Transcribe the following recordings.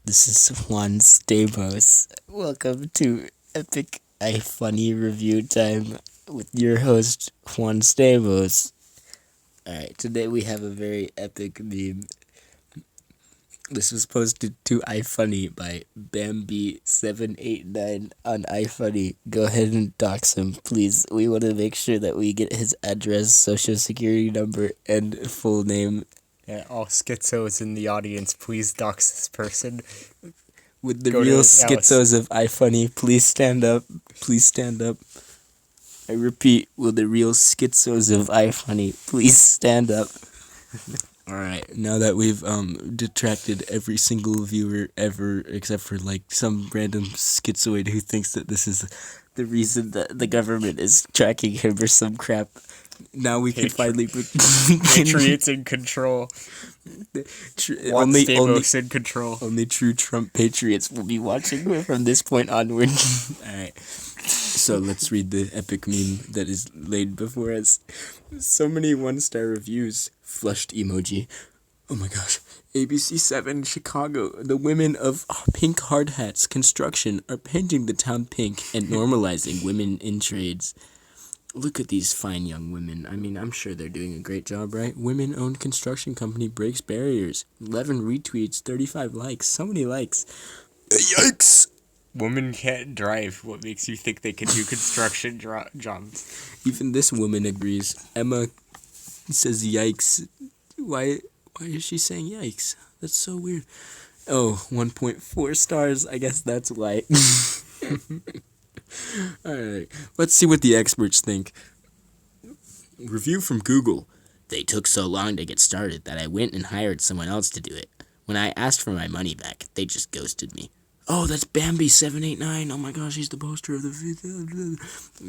This is Juan Stamos. Welcome to Epic iFunny Review Time with your host, Juan Stamos. Alright, today we have a very epic meme. This was posted to iFunny by Bambi789 on iFunny. Go ahead and dox him, please. We want to make sure that we get his address, social security number, and full name. Yeah, all schizos in the audience, please dox this person. With the Go to real his house. schizos of iFunny, please stand up. Please stand up. I repeat, will the real schizos of iFunny please stand up? Alright, now that we've detracted every single viewer ever, except for like some random schizoid who thinks that this is the reason that the government is tracking him or some crap, now we can finally... Patriots in control. Juan Stamos in control. Only true Trump patriots will be watching from this point onward. Alright, so let's read the epic meme that is laid before us. So many one-star reviews. Flushed emoji. Oh my gosh. ABC7 Chicago. The women of Pink Hard Hats Construction are painting the town pink and normalizing women in trades. Look at these fine young women. I mean, I'm sure they're doing a great job, right? Women-owned construction company breaks barriers. 11 retweets, 35 likes. So many likes. Yikes! Women can't drive. What makes you think they can do construction jobs? Even this woman agrees. Emma says yikes. Why is she saying yikes? That's so weird. Oh, 1.4 stars. I guess that's why. Alright, let's see what the experts think. Review from Google. They took so long to get started that I went and hired someone else to do it. When I asked for my money back, they just ghosted me. Oh, that's Bambi789. Oh my gosh, he's the poster of the video.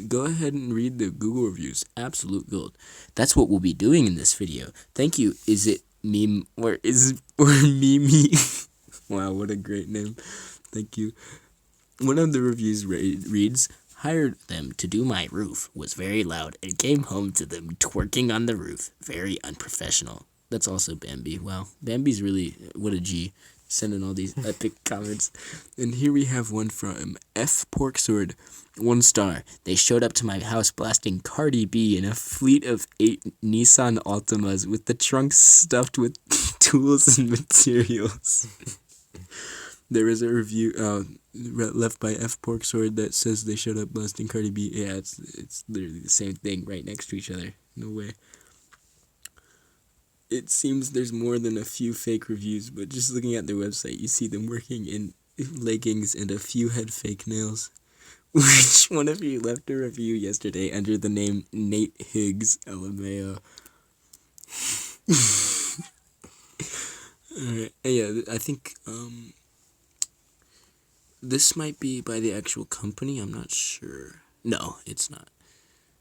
Go ahead and read the Google reviews. Absolute gold. That's what we'll be doing in this video. Thank you. Is it meme or Mimi? Wow, what a great name. Thank you. One of the reviews reads, hired them to do my roof, was very loud, and came home to them twerking on the roof. Very unprofessional. That's also Bambi. Wow, Bambi's really, what a G. Sending all these epic comments. And here we have one from F. Porksword. 1 star. They showed up to my house blasting Cardi B in a fleet of 8 Nissan Altimas with the trunks stuffed with tools and materials. There is a review left by F. Porksword that says they showed up blasting Cardi B. Yeah, it's literally the same thing right next to each other. No way. It seems there's more than a few fake reviews, but just looking at their website, you see them working in leggings and a few had fake nails. Which one of you left a review yesterday under the name Nate Higgs, LMAO? Alright, yeah, I think, this might be by the actual company, I'm not sure. No, it's not.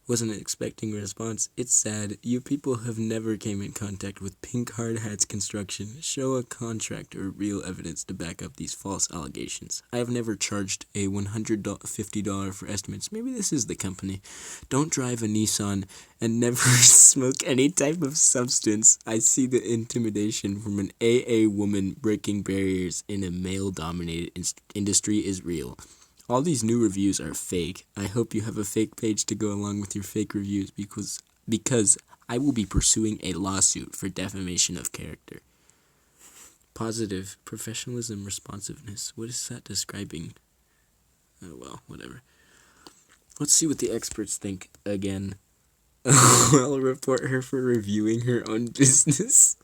Wasn't expecting a response. It's sad. You people have never came in contact with Pink Hard Hats Construction. Show a contract or real evidence to back up these false allegations. I have never charged a $150 for estimates. Maybe this is the company. Don't drive a Nissan and never smoke any type of substance. I see the intimidation from an AA woman breaking barriers in a male-dominated industry is real. All these new reviews are fake. I hope you have a fake page to go along with your fake reviews because I will be pursuing a lawsuit for defamation of character. Positive, professionalism, responsiveness. What is that describing? Oh, well, whatever. Let's see what the experts think again. I'll report her for reviewing her own business.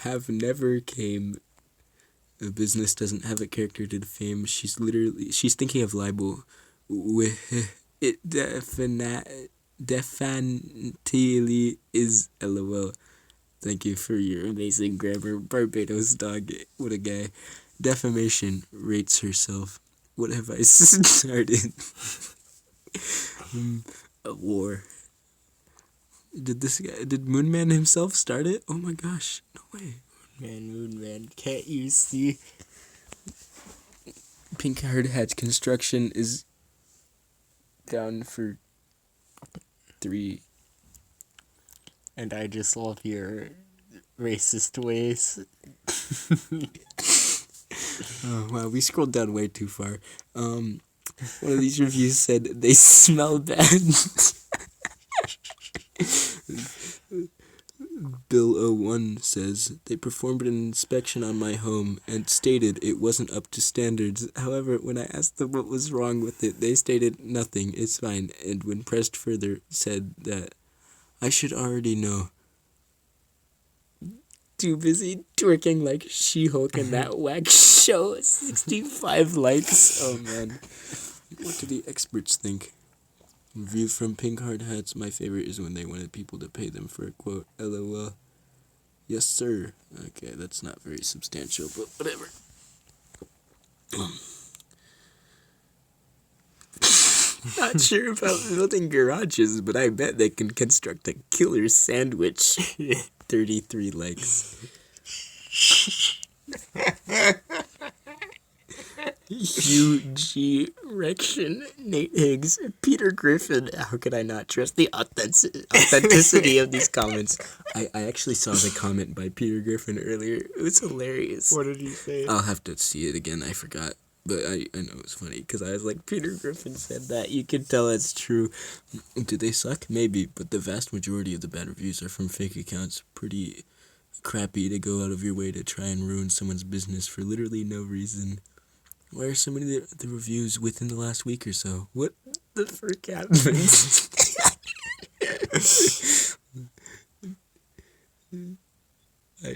Have never came... A business doesn't have a character to defame. She's thinking of libel. It definitely is LOL. Thank you for your amazing grammar, Barbados dog. What a guy. Defamation rates herself. What have I started? A war. Did Moonman himself start it? Oh my gosh, no way. Man, can't you see? Pink Hard Hats Construction is down for 3. And I just love your racist ways. Oh, wow, we scrolled down way too far. One of these reviews said they smell bad. Bill01 says they performed an inspection on my home and stated it wasn't up to standards. However, when I asked them what was wrong with it, they stated nothing, it's fine, and when pressed further, said that I should already know. Too busy twerking like She-Hulk in that whack show. 65 likes. Oh man. What do the experts think? Review from Pink Hard Hats. My favorite is when they wanted people to pay them for a quote. LOL. Yes, sir. Okay, that's not very substantial, but whatever. Not sure about building garages, but I bet they can construct a killer sandwich. 33 likes. Hugh G. Rection, Nate Higgs, Peter Griffin. How could I not trust the authenticity of these comments? I actually saw the comment by Peter Griffin earlier. It was hilarious. What did he say? I'll have to see it again. I forgot. But I know it was funny because I was like, Peter Griffin said that. You can tell it's true. Do they suck? Maybe. But the vast majority of the bad reviews are from fake accounts. Pretty crappy to go out of your way to try and ruin someone's business for literally no reason. Why are so many of the reviews within the last week or so? What the frick happened?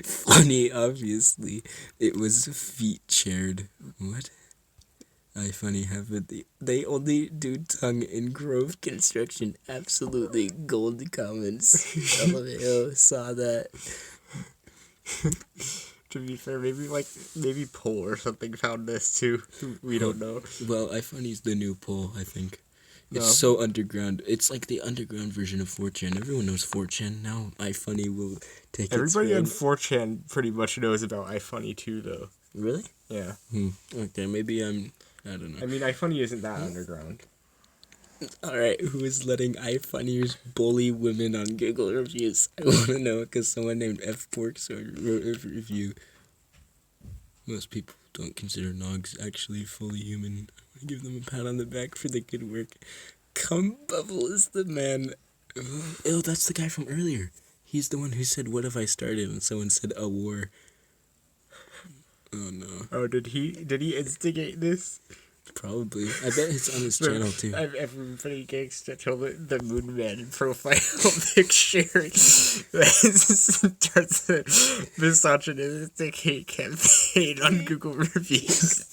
Funny, obviously. It was featured. What? Funny happened. They only do tongue in Grove Construction. Absolutely gold comments. LMAO saw that. To be fair, maybe Poll or something found this too. We don't know. Well, iFunny's the new Poll, I think. It's No. so underground. It's like the underground version of 4chan. Everyone knows 4chan. Now iFunny will take Everybody on its 4chan pretty much knows about iFunny too, though. Really? Yeah. Okay, maybe I don't know. I mean, iFunny isn't that underground. Alright, who is letting iFunniers bully women on Google reviews? I want to know because someone named FPorks wrote a review. Most people don't consider Nogs actually fully human. I want to give them a pat on the back for the good work. Cum Bubble is the man. Oh, that's the guy from earlier. He's the one who said, "What have I started?" And someone said, "A war." Oh no. Oh, did he instigate this? Probably. I bet it's on his channel too. Everybody gangsta till the Moon Man profile picture starts a misogynistic hate campaign on Google reviews.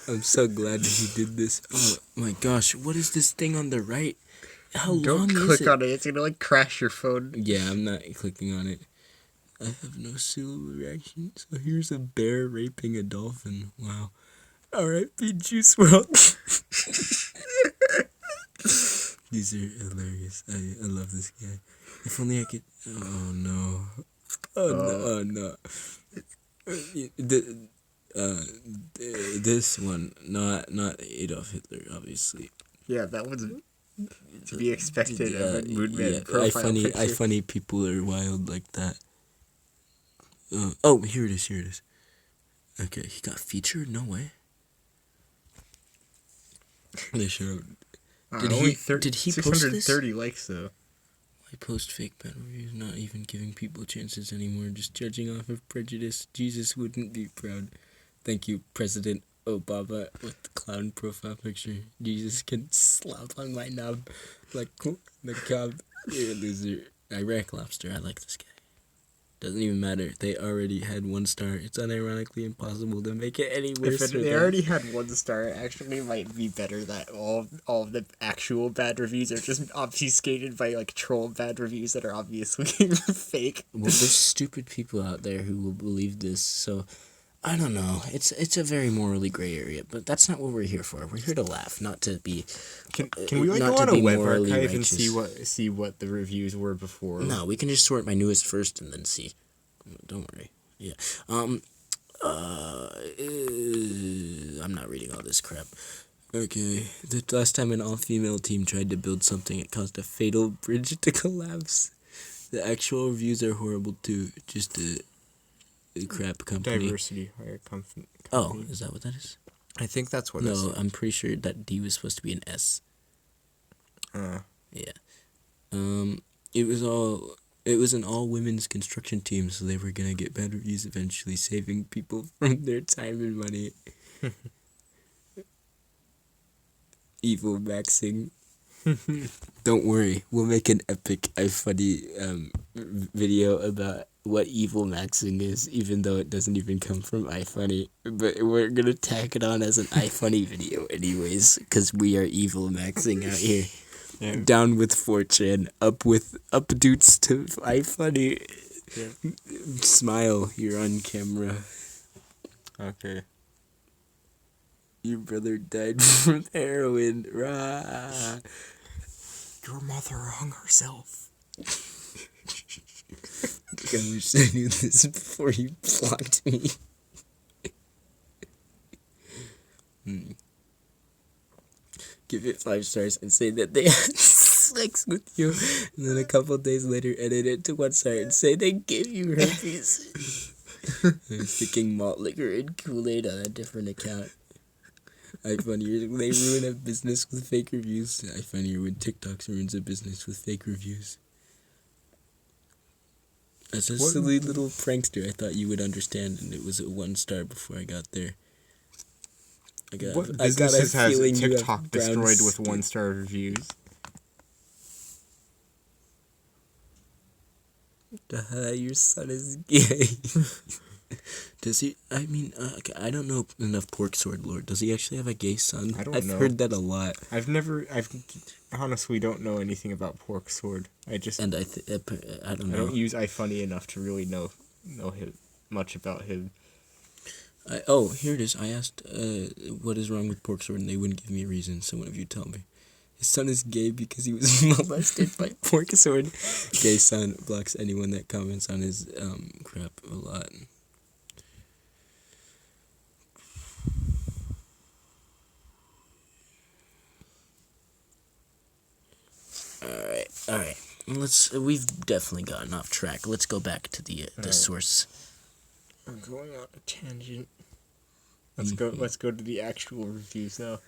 I'm so glad he did this. Oh my gosh, what is this thing on the right? How long Don't is click it? on it. It's gonna crash your phone. Yeah, I'm not clicking on it. I have no suitable reaction. So here's a bear raping a dolphin. Wow. R.I.P. Juice WRLD. These are hilarious. I love this guy. If only I could. Oh no. Oh no. This one, not Adolf Hitler, obviously. Yeah, that was to be expected of a Moon Man profile picture. iFunny people are wild like that. Oh, here it is. Okay, he got featured? No way. They showed. Did he post this? 630 likes though. I post fake bad reviews, not even giving people chances anymore, just judging off of prejudice. Jesus wouldn't be proud. Thank you, President Obama, with the clown profile picture. Jesus can slap on my knob like the cob. You're a loser. Iraq Lobster, I like this guy. Doesn't even matter. They already had 1 star. It's unironically impossible to make it any worse. If they already had 1 star, it actually might be better that all of the actual bad reviews are just obfuscated by like troll bad reviews that are obviously fake. Well, there's stupid people out there who will believe this, so I don't know. It's a very morally gray area, but that's not what we're here for. We're here to laugh, not to be. Can we like not go to on a be web morally archive and righteous. see what the reviews were before? No, we can just sort my newest first and then see. Don't worry. Yeah. I'm not reading all this crap. Okay. The last time an all-female team tried to build something, it caused a fatal bridge to collapse. The actual reviews are horrible too. Just crap company. Diversity hire company. Oh, is that what that is? I think that's what No, I'm pretty sure that D was supposed to be an S. Uh, Yeah. It was an all women's construction team, so they were gonna get bad reviews eventually, saving people from their time and money. Evil maxing. Don't worry, we'll make an epic iFunny video about what evil maxing is, even though it doesn't even come from iFunny. But we're gonna tack it on as an iFunny video anyways, because we are evil maxing out here. yeah. Down with 4chan, up dudes to iFunny. Yeah. Smile, you're on camera. Okay. Your brother died from heroin. Rah. Your mother hung herself. I wish I knew this before you blocked me. Give it 5 stars and say that they had sex with you, and then a couple days later edit it to 1 star and say they gave you herpes. I'm sticking malt liquor and Kool-Aid on a different account. iFunnier, they ruin a business with fake reviews. iFunnier when TikTok ruins a business with fake reviews. As a silly little prankster, I thought you would understand, and it was a 1 star before I got there. What businesses has TikTok destroyed with 1-star reviews? Your son is gay. Does he? I mean, I don't know enough Pork Sword Lord. Does he actually have a gay son? I don't know. I've heard that a lot. I honestly don't know anything about Pork Sword. And I don't know. I don't use iFunny enough to really know him, much about him. Here it is. I asked, what is wrong with Pork Sword, and they wouldn't give me a reason. So one of you tell me. His son is gay because he was molested by Pork Sword. Gay son blocks anyone that comments on his crap a lot. All right. We've definitely gotten off track. Let's go back to the source. I'm going on a tangent. Let's go to the actual reviews now.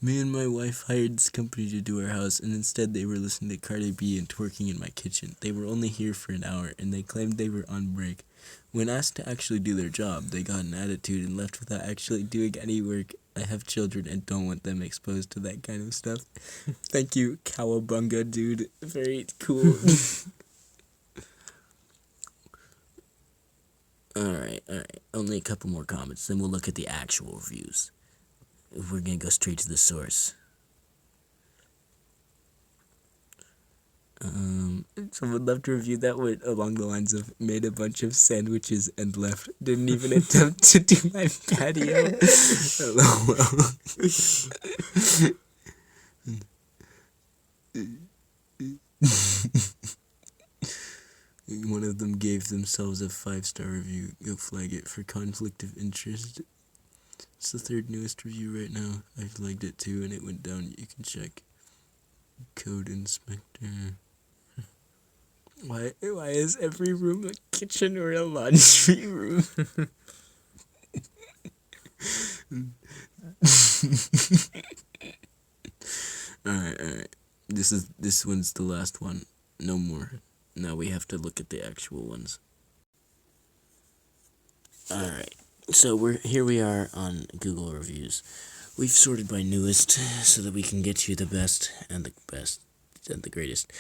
Me and my wife hired this company to do our house, and instead they were listening to Cardi B and twerking in my kitchen. They were only here for an hour, and they claimed they were on break. When asked to actually do their job, they got an attitude and left without actually doing any work. I have children and don't want them exposed to that kind of stuff. Thank you, Cowabunga, dude. Very cool. Alright. Only a couple more comments, then we'll look at the actual reviews. We're gonna go straight to the source. Someone left a review that went along the lines of made a bunch of sandwiches and left. Didn't even attempt to do my patio. One of them gave themselves a 5-star review. Go flag it for conflict of interest. It's the 3rd newest review right now. I flagged it too and it went down. You can check. Code inspector. Why is every room a kitchen or a laundry room? Alright. This one's the last one. No more. Now we have to look at the actual ones. Alright. So we are on Google reviews. We've sorted by newest so that we can get you the best and the greatest.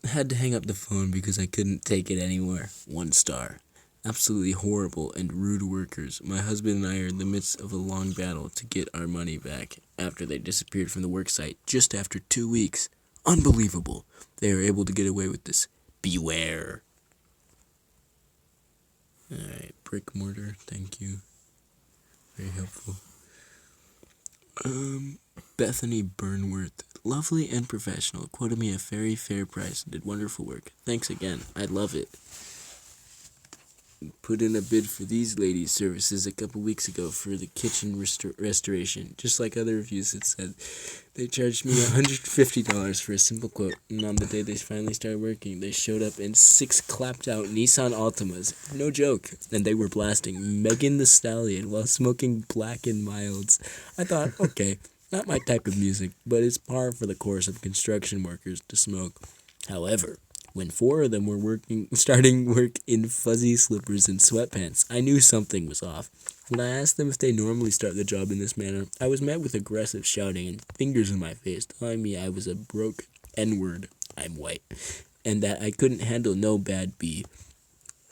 I had to hang up the phone because I couldn't take it anymore. 1 star. Absolutely horrible and rude workers. My husband and I are in the midst of a long battle to get our money back after they disappeared from the worksite just after 2 weeks. Unbelievable. They are able to get away with this. Beware. Alright, brick mortar, thank you. Very helpful. Bethany Burnworth. Lovely and professional. Quoted me a very fair price and did wonderful work. Thanks again. I love it. put in a bid for these ladies' services a couple weeks ago for the kitchen restoration. Just like other reviews, it said they charged me $150 for a simple quote, and on the day they finally started working, they showed up in 6 clapped-out Nissan Altimas. No joke. And they were blasting Megan Thee Stallion while smoking Black and Milds. I thought, okay, not my type of music, but it's par for the course of construction workers to smoke. However, when 4 of them were starting work in fuzzy slippers and sweatpants, I knew something was off. When I asked them if they normally start the job in this manner, I was met with aggressive shouting and fingers in my face telling me I was a broke N-word, I'm white, and that I couldn't handle no bad B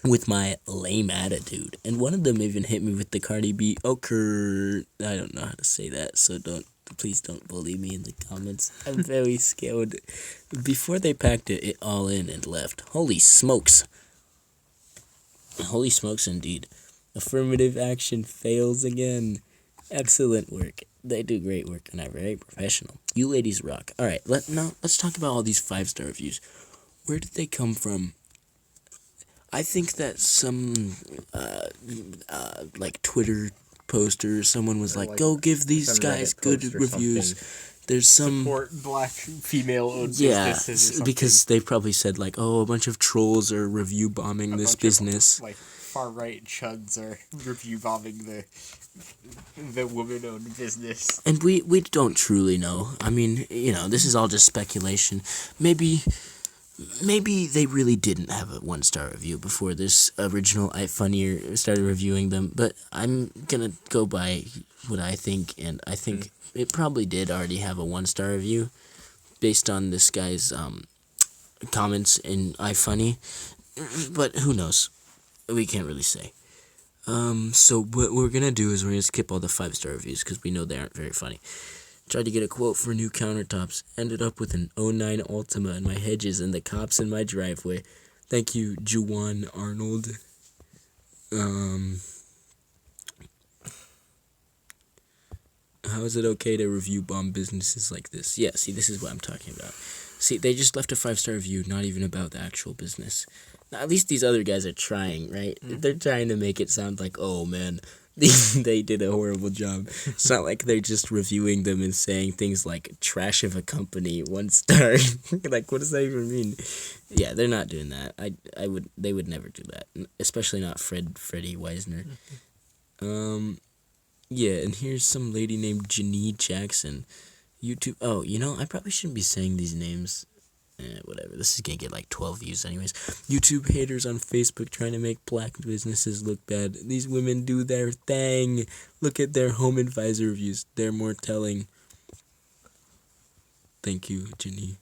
with my lame attitude. And one of them even hit me with the Cardi B, I don't know how to say that, so please don't bully me in the comments. I'm very scared. Before they packed it all in and left. Holy smokes. Holy smokes indeed. Affirmative action fails again. Excellent work. They do great work and are very professional. You ladies rock. Alright, let's talk about all these 5-star reviews. Where did they come from? I think that some like Twitter poster, someone was like, go give these guys good reviews. There's some support black female-owned businesses or something. Because they probably said like, oh, a bunch of trolls are review bombing this business. Like far-right chuds are review bombing the woman-owned business. And we don't truly know. I mean, this is all just speculation. Maybe they really didn't have a 1-star review before this original iFunnier started reviewing them, but I'm gonna go by what I think, and I think it probably did already have a 1-star review based on this guy's comments in iFunny, but who knows? We can't really say. So what we're gonna do is we're gonna skip all the 5-star reviews because we know they aren't very funny. Tried to get a quote for new countertops. Ended up with an 09 Altima in my hedges and the cops in my driveway. Thank you, Juwan Arnold. How is it okay to review bomb businesses like this? Yeah, see, this is what I'm talking about. See, they just left a 5-star review, not even about the actual business. Now, at least these other guys are trying, right? They're trying to make it sound like, oh, man, they did a horrible job. It's not like they're just reviewing them and saying things like trash of a company, 1 star. Like, what does that even mean? Yeah, they're not doing that. They would never do that, especially not Freddie Weisner. Yeah, and here's some lady named Janine Jackson. YouTube. Oh, I probably shouldn't be saying these names. Whatever. This is gonna get like 12 views anyways. YouTube haters on Facebook trying to make black businesses look bad. These women do their thing. Look at their home advisor reviews. They're more telling. Thank you, Jenny.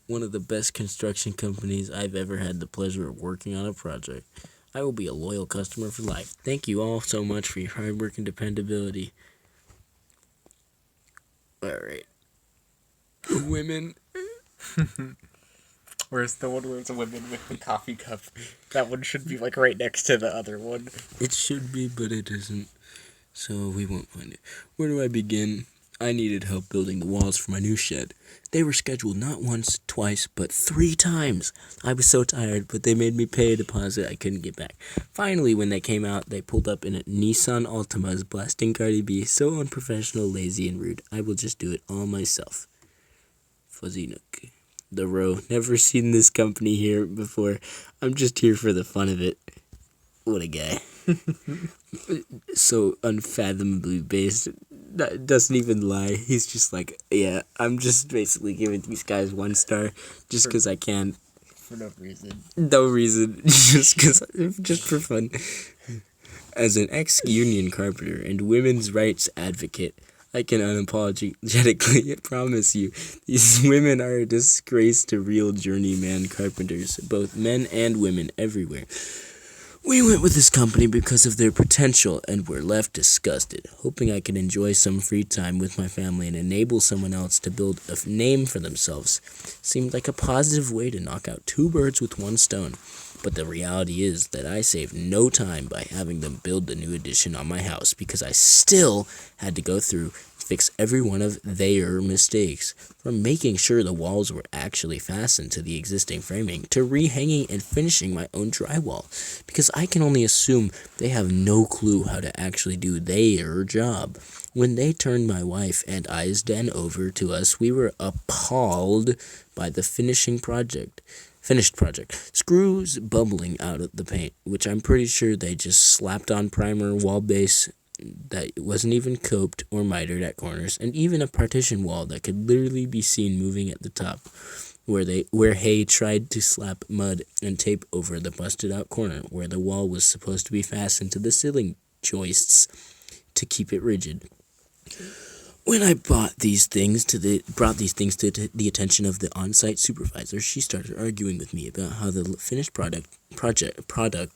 One of the best construction companies I've ever had the pleasure of working on a project. I will be a loyal customer for life. Thank you all so much for your hard work and dependability. Alright. Women. Where's the one where it's a woman with the coffee cup? That one should be like right next to the other one. It should be, but it isn't. So we won't find it. Where do I begin? I needed help building the walls for my new shed. They were scheduled not once, twice, but 3 times. I was so tired, but they made me pay a deposit I couldn't get back. Finally, when they came out, they pulled up in a Nissan Altima blasting Cardi B. So unprofessional, lazy, and rude. I will just do it all myself. Fuzzy Nook. The Row. Never seen this company here before. I'm just here for the fun of it. What a guy. So unfathomably based. Doesn't even lie. He's just like, yeah, I'm just basically giving these guys 1 star just because I can. For no reason. No reason. just for fun. As an ex-union carpenter and women's rights advocate, I can unapologetically promise you, these women are a disgrace to real journeyman carpenters, both men and women everywhere. We went with this company because of their potential and were left disgusted, hoping I could enjoy some free time with my family and enable someone else to build a name for themselves. Seemed like a positive way to knock out 2 birds with 1 stone. But the reality is that I saved no time by having them build the new addition on my house because I still had to go through fix every one of their mistakes, from making sure the walls were actually fastened to the existing framing, to rehanging and finishing my own drywall, because I can only assume they have no clue how to actually do their job. When they turned my wife and I's den over to us, we were appalled by the finished project. Screws bubbling out of the paint, which I'm pretty sure they just slapped on primer, wall base that wasn't even coped or mitered at corners, and even a partition wall that could literally be seen moving at the top, where Hay tried to slap mud and tape over the busted out corner where the wall was supposed to be fastened to the ceiling joists to keep it rigid. When I brought these things to the attention of the on-site supervisor, she started arguing with me about how the finished product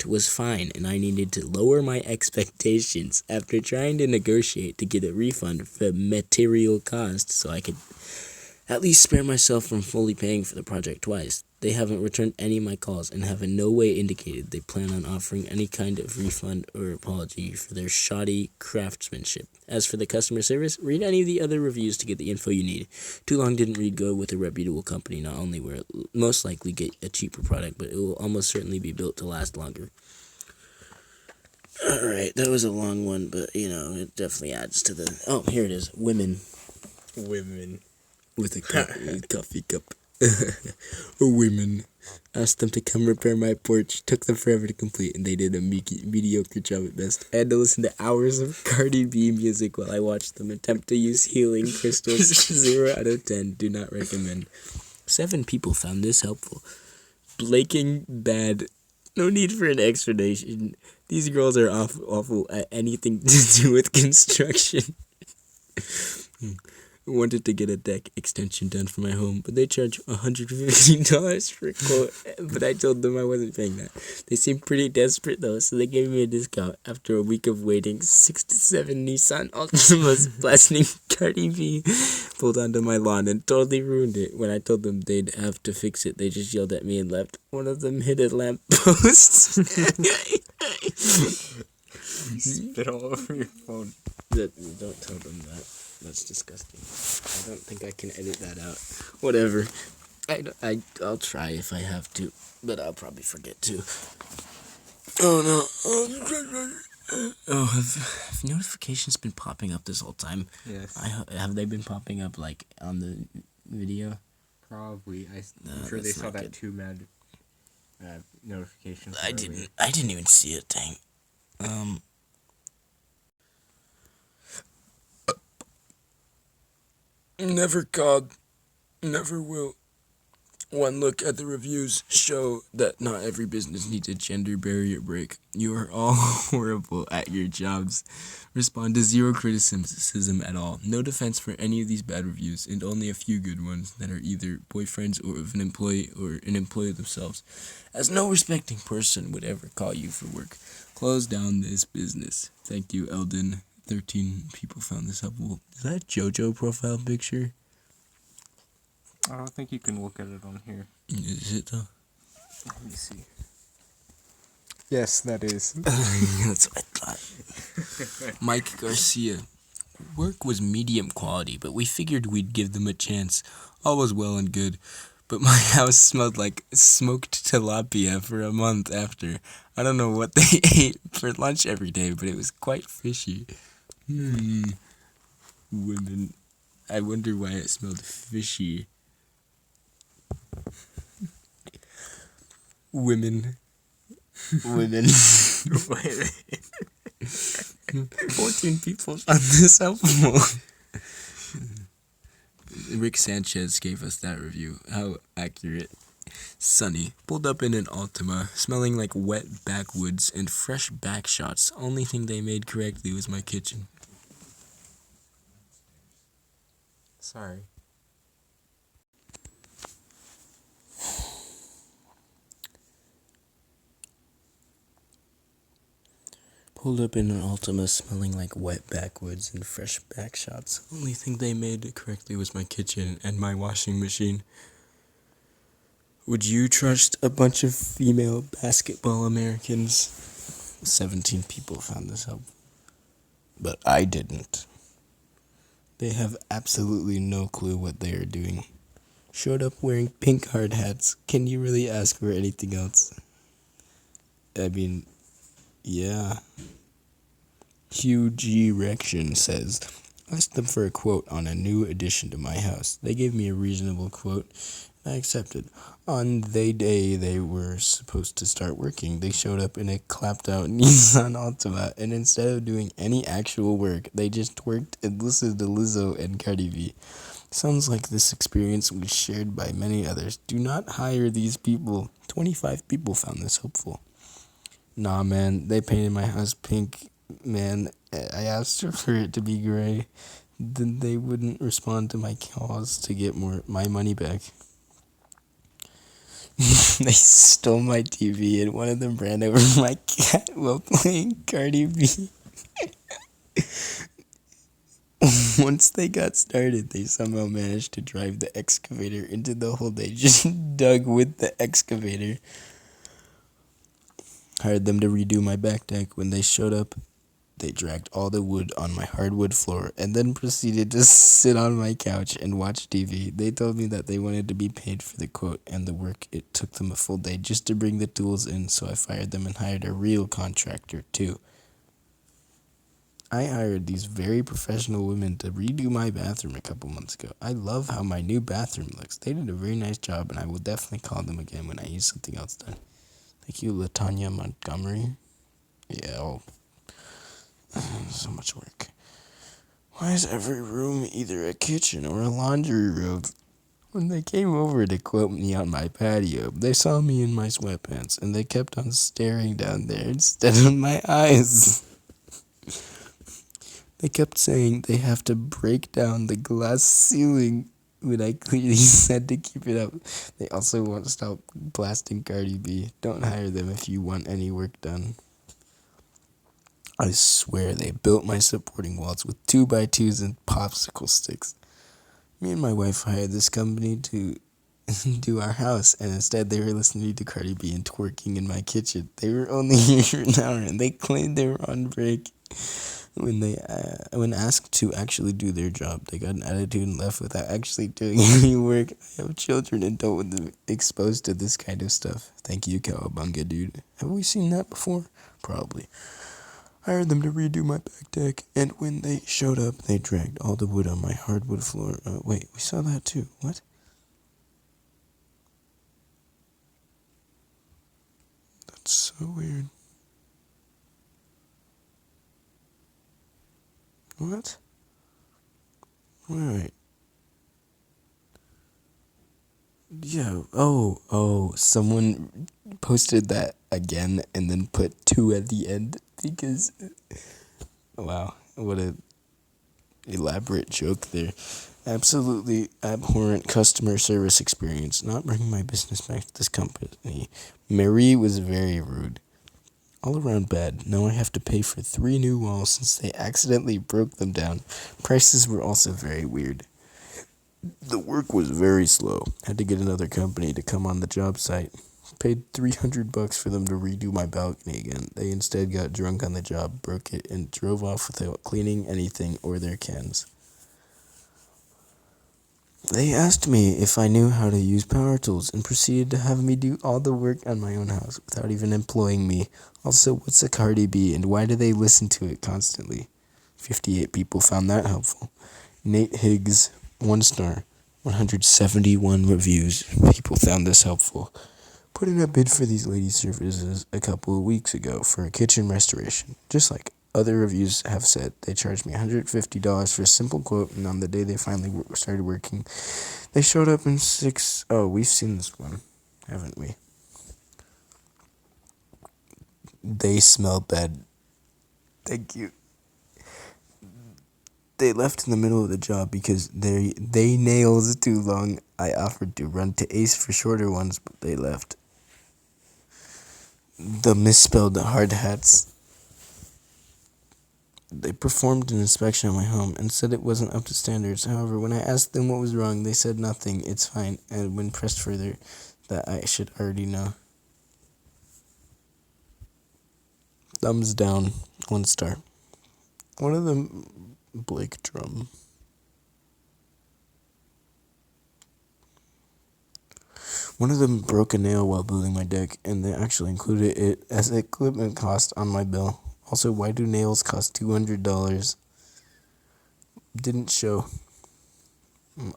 was fine, and I needed to lower my expectations. After trying to negotiate to get a refund for material costs so I could at least spare myself from fully paying for the project twice, they haven't returned any of my calls and have in no way indicated they plan on offering any kind of refund or apology for their shoddy craftsmanship. As for the customer service, read any of the other reviews to get the info you need. Too Long didn't read go with a reputable company. Not only will it most likely get a cheaper product, but it will almost certainly be built to last longer. Alright, that was a long one, but it definitely adds to the... Oh, here it is. Women. With a coffee cup. Women. Asked them to come repair my porch. Took them forever to complete, and they did a mediocre job at best. I had to listen to hours of Cardi B music while I watched them attempt to use healing crystals. 0 out of 10. Do not recommend. 7 people found this helpful. Blaking bad. No need for an explanation. These girls are awful at anything to do with construction. Wanted to get a deck extension done for my home, but they charge $150 for a quote, but I told them I wasn't paying that. They seemed pretty desperate though, so they gave me a discount. After a week of waiting, 6 to 7 Nissan Altimas blasting Cardi B pulled onto my lawn and totally ruined it. When I told them they'd have to fix it, they just yelled at me and left. One of them hit a lamp post. You spit all over your phone. Don't tell them that. That's disgusting. I don't think I can edit that out. Whatever. I'll try if I have to, but I'll probably forget to. Oh no. Oh, have notifications been popping up this whole time? Yes. Have they been popping up like on the video? Probably. I'm sure they saw that good. Too mad notifications. I didn't even see it. Dang. Never called, never will. One look at the reviews show that not every business needs a gender barrier break. You are all horrible at your jobs. Respond to 0 criticism at all. No defense for any of these bad reviews, and only a few good ones that are either boyfriends or of an employee or an employee themselves, as no respecting person would ever call you for work. Close down this business. Thank you, Eldon. 13 people found this helpful. Is that a JoJo profile picture? I don't think you can look at it on here. Is it though? Let me see. Yes, that is. That's what I thought. Mike Garcia. Work was medium quality, but we figured we'd give them a chance. All was well and good. But my house smelled like smoked tilapia for a month after. I don't know what they ate for lunch every day, but it was quite fishy. Women. I wonder why it smelled fishy. Women. 14 people found this helpful. Rick Sanchez gave us that review. How accurate. Sunny. Pulled up in an Altima, smelling like wet backwoods and fresh back shots. Only thing they made correctly was my kitchen. Sorry. Pulled up in an Altima, smelling like wet backwoods and fresh back shots. Only thing they made correctly was my kitchen and my washing machine. Would you trust a bunch of female basketball Americans? 17 people found this helpful. But I didn't. They have absolutely no clue what they are doing. Showed up wearing pink hard hats. Can you really ask for anything else? I mean, yeah. Hugh G. Rection says, asked them for a quote on a new addition to my house. They gave me a reasonable quote, and I accepted. On the day they were supposed to start working, they showed up in a clapped-out Nissan Altima, and instead of doing any actual work, they just worked and listened to Lizzo and Cardi B. Sounds like this experience was shared by many others. Do not hire these people. 25 people found this hopeful. Nah, man, they painted my house pink. Man, I asked for it to be gray. Then they wouldn't respond to my calls to get my money back. They stole my TV and one of them ran over my cat while playing Cardi B. Once they got started, they somehow managed to drive the excavator into the hole they just dug with the excavator. Hired them to redo my back deck. When they showed up, they dragged all the wood on my hardwood floor and then proceeded to sit on my couch and watch TV. They told me that they wanted to be paid for the quote and the work. It took them a full day just to bring the tools in, so I fired them and hired a real contractor too. I hired these very professional women to redo my bathroom a couple months ago. I love how my new bathroom looks. They did a very nice job, and I will definitely call them again when I use something else done. Thank you, Latanya Montgomery. Yeah, so much work. Why is every room either a kitchen or a laundry room? When they came over to quote me on my patio, they saw me in my sweatpants, and they kept on staring down there instead of my eyes. They kept saying they have to break down the glass ceiling when I clearly said to keep it up. They also won't stop blasting Cardi B. Don't hire them if you want any work done. I swear they built my supporting walls with 2x2s and popsicle sticks. Me and my wife hired this company to do our house, and instead they were listening to Cardi B and twerking in my kitchen. They were only here for an hour, and they claimed they were on break. When asked to actually do their job, they got an attitude and left without actually doing any work. I have children and don't want them exposed to this kind of stuff. Thank you, Cowabunga, dude. Have we seen that before? Probably. Hired them to redo my back deck, and when they showed up, they dragged all the wood on my hardwood floor. Wait, we saw that too. What? That's so weird. What? Wait. Yeah. Oh. Someone posted that again and then put 2 at the end because. Wow. What a elaborate joke there. Absolutely abhorrent customer service experience. Not bringing my business back to this company. Marie was very rude. All around bad. Now I have to pay for 3 new walls since they accidentally broke them down. Prices were also very weird. The work was very slow. Had to get another company to come on the job site. Paid $300 for them to redo my balcony again. They instead got drunk on the job, broke it, and drove off without cleaning anything or their cans. They asked me if I knew how to use power tools and proceeded to have me do all the work on my own house without even employing me. Also, what's a Cardi B and why do they listen to it constantly? 58 people found that helpful. Nate Higgs, 1 star. 171 reviews. People found this helpful. Put in a bid for these ladies' services a couple of weeks ago for a kitchen restoration. Just like other reviews have said, they charged me $150 for a simple quote, and on the day they finally started working, they showed up in 6... Oh, we've seen this one, haven't we? They smell bad. Thank you. They left in the middle of the job because they nails too long. I offered to run to Ace for shorter ones, but they left. The misspelled hard hats. They performed an inspection of my home and said it wasn't up to standards. However, when I asked them what was wrong, they said nothing, it's fine, and when pressed further, that I should already know. Thumbs down, 1 star. One of them, Blake Drum. One of them broke a nail while building my deck, and they actually included it as equipment cost on my bill. Also, why do nails cost $200? Didn't show.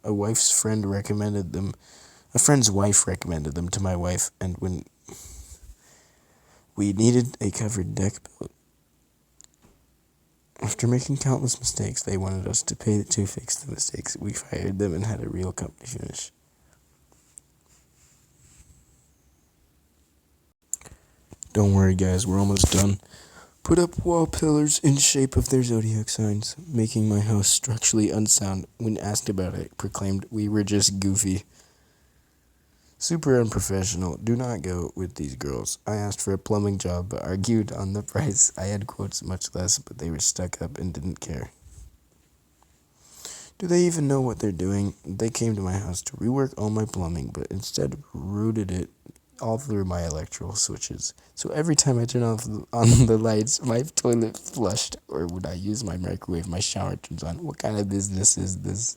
A wife's friend recommended them. A friend's wife recommended them to my wife, and when we needed a covered deck built, after making countless mistakes, they wanted us to pay to fix the mistakes. We fired them and had a real company finish. Don't worry, guys, we're almost done. Put up wall pillars in shape of their zodiac signs, making my house structurally unsound. When asked about it, proclaimed we were just goofy. Super unprofessional. Do not go with these girls. I asked for a plumbing job, but argued on the price. I had quotes much less, but they were stuck up and didn't care. Do they even know what they're doing? They came to my house to rework all my plumbing, but instead routed it all through my electrical switches. So every time I turn on the lights, my toilet flushed, or when I use my microwave, my shower turns on. What kind of business is this?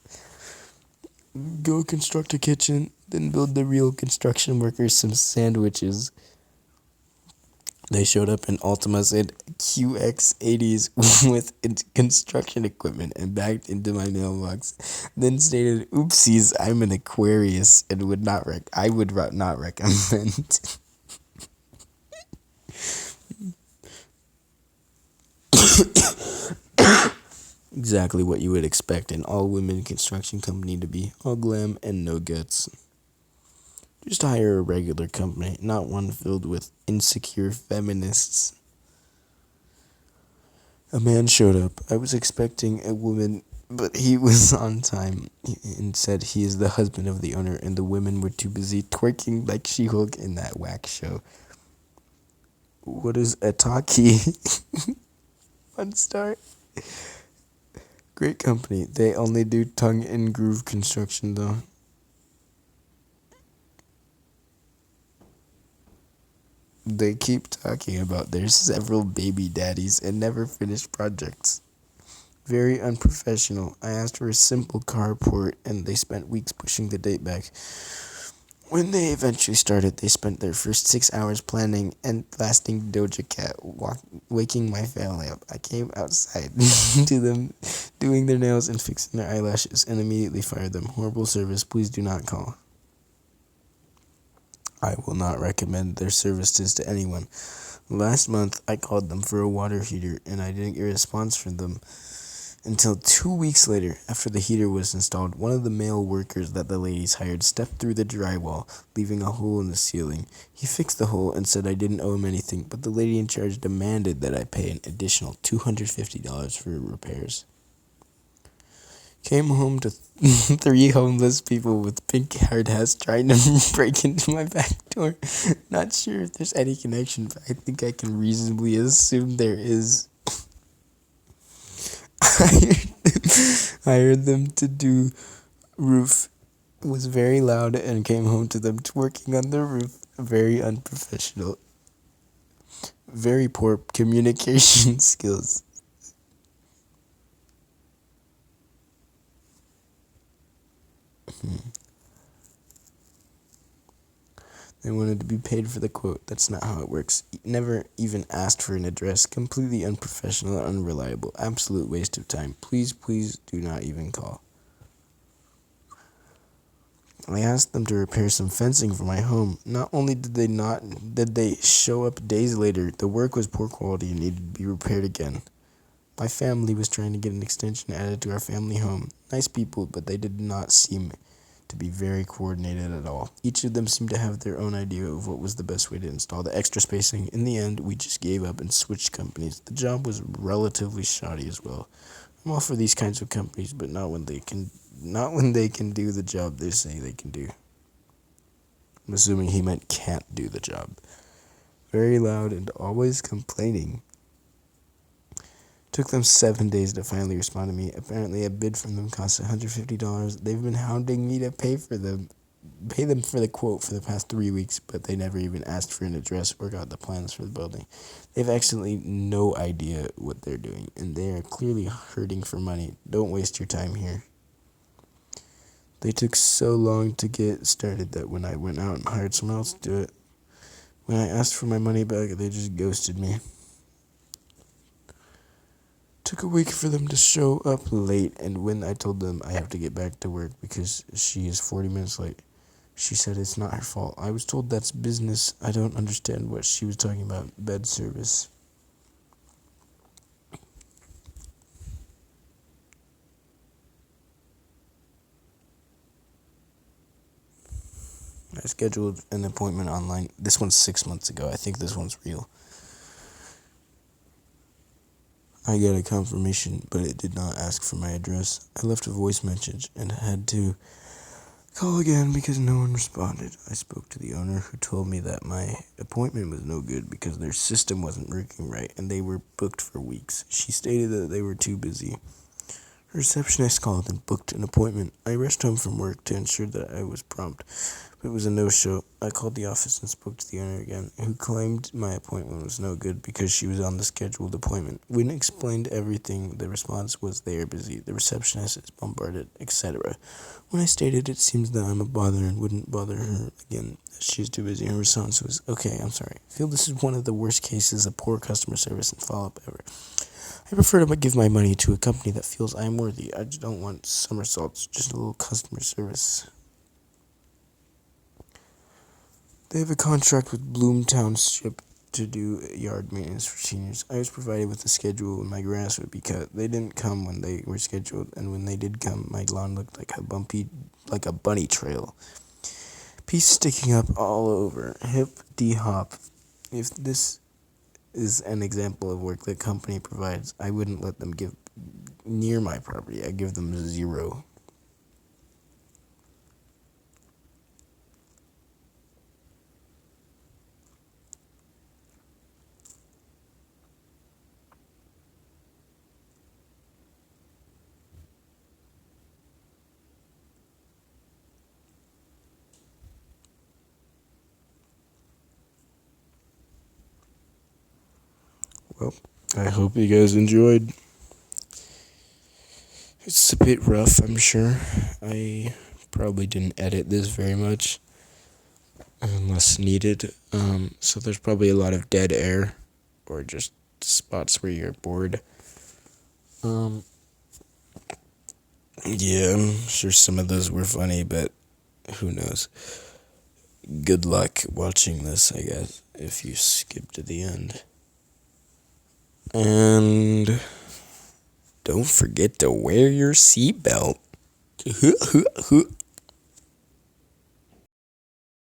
Go construct a kitchen, then build the real construction workers some sandwiches. They showed up in Altimas and QX80s with construction equipment and backed into my mailbox. Then stated, "Oopsies, I'm an Aquarius and I would not recommend." Exactly what you would expect an all-women construction company to be. All glam and no guts. Just hire a regular company, not one filled with insecure feminists. A man showed up. I was expecting a woman, but he was on time and said he is the husband of the owner, and the women were too busy twerking like She-Hulk in that whack show. What is a talkie? 1 star. Great company. They only do tongue and groove construction, though. They keep talking about their several baby daddies and never finish projects. Very unprofessional. I asked for a simple carport, and they spent weeks pushing the date back. When they eventually started, they spent their first 6 hours planning and blasting Doja Cat, waking my family up. I came outside to them doing their nails and fixing their eyelashes and immediately fired them. Horrible service. Please do not call. I will not recommend their services to anyone. Last month, I called them for a water heater, and I didn't get a response from them until 2 weeks later. After the heater was installed, one of the male workers that the ladies hired stepped through the drywall, leaving a hole in the ceiling. He fixed the hole and said I didn't owe him anything, but the lady in charge demanded that I pay an additional $250 for repairs. Came home to 3 homeless people with pink hard hats trying to break into my back door. Not sure if there's any connection, but I think I can reasonably assume there is. Hired them to do roof. It was very loud and came home to them twerking on the roof. Very unprofessional. Very poor communication skills. They wanted to be paid for the quote. That's not how it works. Never even asked for an address. Completely unprofessional and unreliable. Absolute waste of time. Please do not even call. I asked them to repair some fencing for my home. Not only did they show up days later, the work was poor quality and needed to be repaired again. My family was trying to get an extension added to our family home. Nice people, but they did not seem to be very coordinated at all. Each of them seemed to have their own idea of what was the best way to install the extra spacing. In the end, we just gave up and switched companies. The job was relatively shoddy as well. I'm all for these kinds of companies, but not when they can do the job they say they can do. I'm assuming he meant can't do the job. Very loud and always complaining. Took them 7 days to finally respond to me. Apparently, a bid from them cost $150. They've been hounding me to pay them for the quote for the past 3 weeks, but they never even asked for an address or got the plans for the building. They've actually no idea what they're doing, and they are clearly hurting for money. Don't waste your time here. They took so long to get started that when I went out and hired someone else to do it, when I asked for my money back, they just ghosted me. Took a week for them to show up late, and when I told them I have to get back to work because she is 40 minutes late, she said it's not her fault. I was told that's business. I don't understand what she was talking about. Bed service. I scheduled an appointment online. This one's 6 months ago. I think this one's real. I got a confirmation, but it did not ask for my address. I left a voice message and had to call again because no one responded. I spoke to the owner, who told me that my appointment was no good because their system wasn't working right and they were booked for weeks. She stated that they were too busy. The receptionist called and booked an appointment. I rushed home from work to ensure that I was prompt, but it was a no-show. I called the office and spoke to the owner again, who claimed my appointment was no good because she was on the scheduled appointment. When explained everything, the response was they are busy, the receptionist is bombarded, etc. When I stated it seems that I'm a bother and wouldn't bother her again, that she's too busy, her response was, okay, I'm sorry. I feel this is one of the worst cases of poor customer service and follow-up ever. I prefer to give my money to a company that feels I am worthy. I just don't want somersaults, just a little customer service. They have a contract with Bloom Township to do yard maintenance for seniors. I was provided with a schedule when my grass would be cut. They didn't come when they were scheduled, and when they did come, my lawn looked like a bunny trail. Piece sticking up all over. Hip D-hop. If this is an example of work the company provides, I wouldn't let them give near my property. I give them 0. Well, I hope you guys enjoyed. It's a bit rough, I'm sure. I probably didn't edit this very much unless needed. So there's probably a lot of dead air or just spots where you're bored. Yeah, I'm sure some of those were funny, but who knows. Good luck watching this, I guess, if you skip to the end. And don't forget to wear your seatbelt.